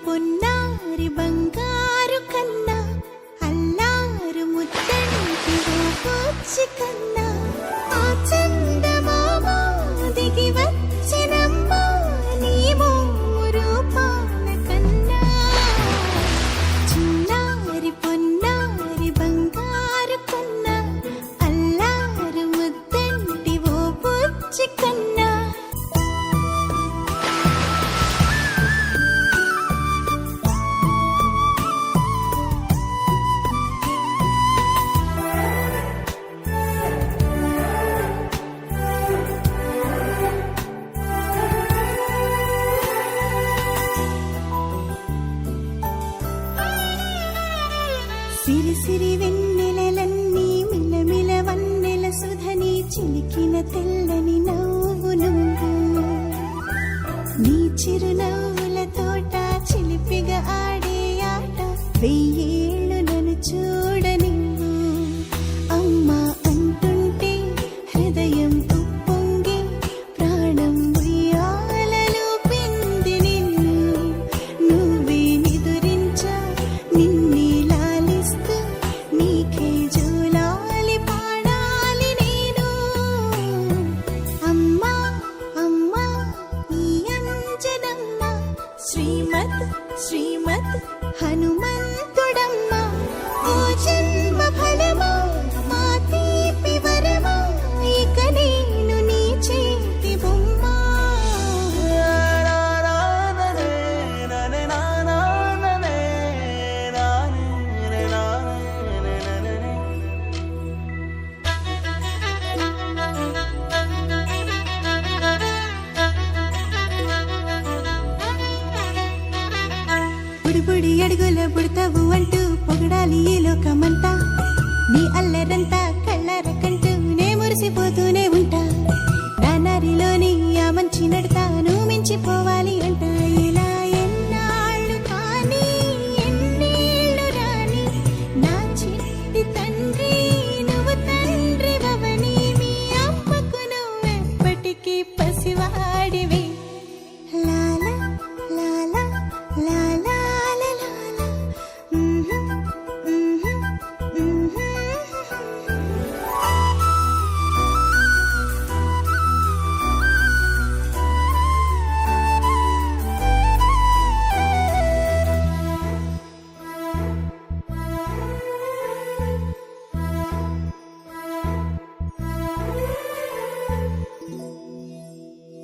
పొన్నారి బంగారు కన్నా అల్లారు ముద్దంటి వచ్చి కన్నా ఆ చందమామ దిగి వచ్చినమ్మా నీ రూపాల కన్నా చిన్నారి పొన్నారి బంగారు కన్నా అల్లారు ముద్దంటి వచ్చి కన్నా సిరి సిరి వెన్నెలలన్నీ మిలమిల వన్నెల సుధని చిలికిన తెల్లని నవ్వు నువ్వు నీ చిరునవ్వుల తోట చిలిపిగా ఆడే ఆట వెయ్యేళ్ళు నన్ను చూడనివ్వు అమ్మా అంటుంటే హృదయం ఉప్పొంగి ప్రాణం ఉయ్యాలలో పింది నిన్ను నువ్వే నిదురించా నిన్నే నీకే జోలాలి పాడాలి నేను అమ్మా అమ్మా ఈ అంజనమ్మ శ్రీమత్ శ్రీమత్ హనుమంతుడమ్మ ఓ జన్మ ఫలమా మా తీపి వరమా ఇక నేను నీ చేతి బొమ్మ బుడి అడుగుల బుడతావు అంటూ పొగడాలి ఈ లోకమంతా నీ అల్లరంతా కళ్ళరకంటూ నే మురిసిపోతూనే ఉంటా నా నారిలోని ఆ మంచి నడతా నువ్వు మించిపోవాలి